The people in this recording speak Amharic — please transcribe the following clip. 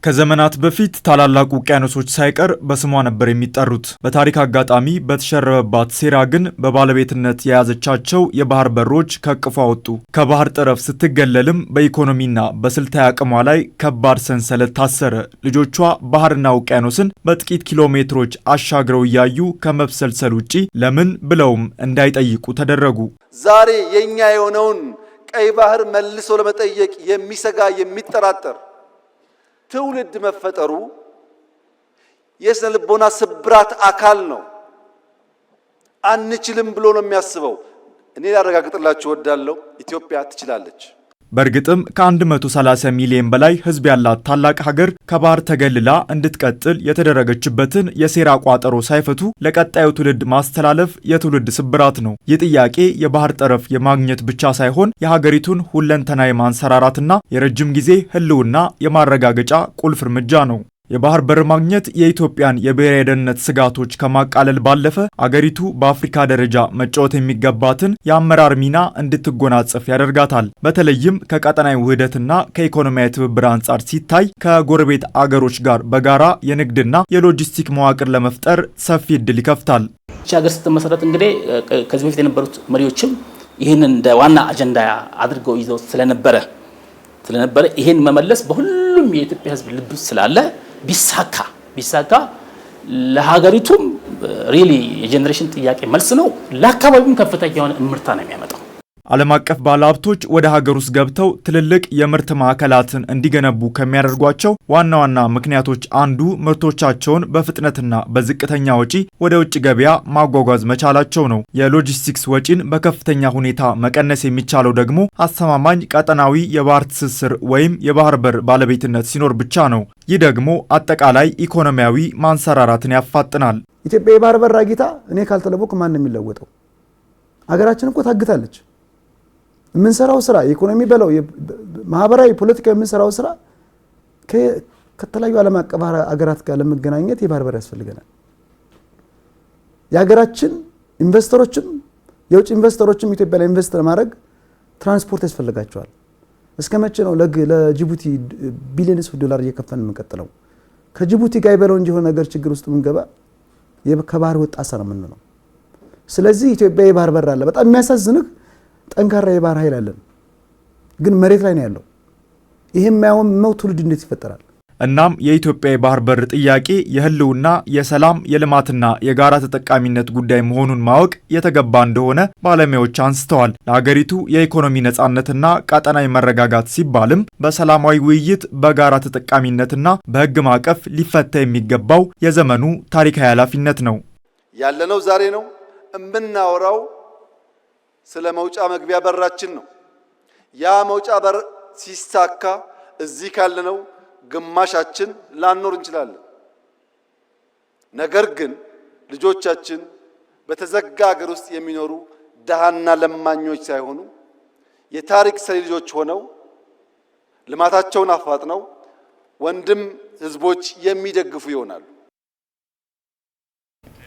ከዘመናት በፊት ታላላቅ ውቅያኖሶች ሳይቀር በስሟ ነበር የሚጠሩት። በታሪክ አጋጣሚ በተሸረበባት ሴራ ግን በባለቤትነት የያዘቻቸው የባህር በሮች ከቅፏ ወጡ። ከባህር ጠረፍ ስትገለልም በኢኮኖሚና በስልታዊ አቅሟ ላይ ከባድ ሰንሰለት ታሰረ። ልጆቿ ባህርና ውቅያኖስን በጥቂት ኪሎ ሜትሮች አሻግረው እያዩ ከመብሰልሰል ውጪ ለምን ብለውም እንዳይጠይቁ ተደረጉ። ዛሬ የኛ የሆነውን ቀይ ባህር መልሶ ለመጠየቅ የሚሰጋ የሚጠራጠር ትውልድ መፈጠሩ የስነ ልቦና ስብራት አካል ነው። አንችልም ብሎ ነው የሚያስበው። እኔ ላረጋግጥላችሁ እወዳለሁ፣ ኢትዮጵያ ትችላለች። በእርግጥም ከ130 ሚሊዮን በላይ ሕዝብ ያላት ታላቅ ሀገር ከባህር ተገልላ እንድትቀጥል የተደረገችበትን የሴራ ቋጠሮ ሳይፈቱ ለቀጣዩ ትውልድ ማስተላለፍ የትውልድ ስብራት ነው። ይህ ጥያቄ የባህር ጠረፍ የማግኘት ብቻ ሳይሆን የሀገሪቱን ሁለንተናዊ ማንሰራራትና የረጅም ጊዜ ህልውና የማረጋገጫ ቁልፍ እርምጃ ነው። የባህር በር ማግኘት የኢትዮጵያን የብሔራዊ ደህንነት ስጋቶች ከማቃለል ባለፈ አገሪቱ በአፍሪካ ደረጃ መጫወት የሚገባትን የአመራር ሚና እንድትጎናጸፍ ያደርጋታል። በተለይም ከቀጠናዊ ውህደትና ከኢኮኖሚያዊ ትብብር አንጻር ሲታይ ከጎረቤት አገሮች ጋር በጋራ የንግድና የሎጂስቲክ መዋቅር ለመፍጠር ሰፊ እድል ይከፍታል። ይህች ሀገር ስትመሰረት እንግዲህ ከዚህ በፊት የነበሩት መሪዎችም ይህንን እንደ ዋና አጀንዳ አድርገው ይዘው ስለነበረ ይህን መመለስ በሁሉም የኢትዮጵያ ሕዝብ ልብ ስላለ ቢሳካ ለሀገሪቱም ሪሊ የጄኔሬሽን ጥያቄ መልስ ነው። ለአካባቢውም ከፍተኛ የሆነ እምርታ ነው የሚያመጣው። ዓለም አቀፍ ባለሀብቶች ወደ ሀገር ውስጥ ገብተው ትልልቅ የምርት ማዕከላትን እንዲገነቡ ከሚያደርጓቸው ዋና ዋና ምክንያቶች አንዱ ምርቶቻቸውን በፍጥነትና በዝቅተኛ ወጪ ወደ ውጭ ገበያ ማጓጓዝ መቻላቸው ነው። የሎጂስቲክስ ወጪን በከፍተኛ ሁኔታ መቀነስ የሚቻለው ደግሞ አስተማማኝ ቀጠናዊ የባህር ትስስር ወይም የባህር በር ባለቤትነት ሲኖር ብቻ ነው። ይህ ደግሞ አጠቃላይ ኢኮኖሚያዊ ማንሰራራትን ያፋጥናል። ኢትዮጵያ የባህር በር አግኝታ እኔ ካልተለቦክ ማን ነው የሚለወጠው? ሀገራችን እኮ ታግታለች። የምንሰራው ስራ ኢኮኖሚ በለው ማህበራዊ ፖለቲካዊ የምንሰራው ስራ ከተለያዩ ዓለም አቀፍ ሀገራት ጋር ለመገናኘት የባህር በር ያስፈልገናል። የሀገራችን ኢንቨስተሮችም የውጭ ኢንቨስተሮችም ኢትዮጵያ ላይ ኢንቨስት ለማድረግ ትራንስፖርት ያስፈልጋቸዋል። እስከ መቼ ነው ለጅቡቲ ቢሊየንስ ዶላር እየከፈልን የምንቀጥለው? ከጅቡቲ ጋር ይበለው እንጂ የሆነ ነገር ችግር ውስጥ ምንገባ ከባህር ወጣ ሰራ ምን ነው። ስለዚህ ኢትዮጵያ የባህር በር አለ። በጣም የሚያሳዝንህ ጠንካራ የባህር ኃይል አለን፣ ግን መሬት ላይ ነው ያለው። ይሄም ማያውም ትውልድ እንዴት ይፈጠራል? እናም የኢትዮጵያ የባህር በር ጥያቄ የህልውና፣ የሰላም፣ የልማትና የጋራ ተጠቃሚነት ጉዳይ መሆኑን ማወቅ የተገባ እንደሆነ ባለሙያዎች አንስተዋል። ለሀገሪቱ የኢኮኖሚ ነጻነትና ቀጠናዊ መረጋጋት ሲባልም በሰላማዊ ውይይት፣ በጋራ ተጠቃሚነትና በህግ ማዕቀፍ ሊፈታ የሚገባው የዘመኑ ታሪካዊ ኃላፊነት ነው። ያለነው ዛሬ ነው። እምናወራው ስለ መውጫ መግቢያ በራችን ነው። ያ መውጫ በር ሲሳካ እዚህ ካለነው ግማሻችን ላንኖር እንችላለን። ነገር ግን ልጆቻችን በተዘጋ ሀገር ውስጥ የሚኖሩ ደሃና ለማኞች ሳይሆኑ የታሪክ ሰሪ ልጆች ሆነው ልማታቸውን አፋጥነው ወንድም ህዝቦች የሚደግፉ ይሆናሉ።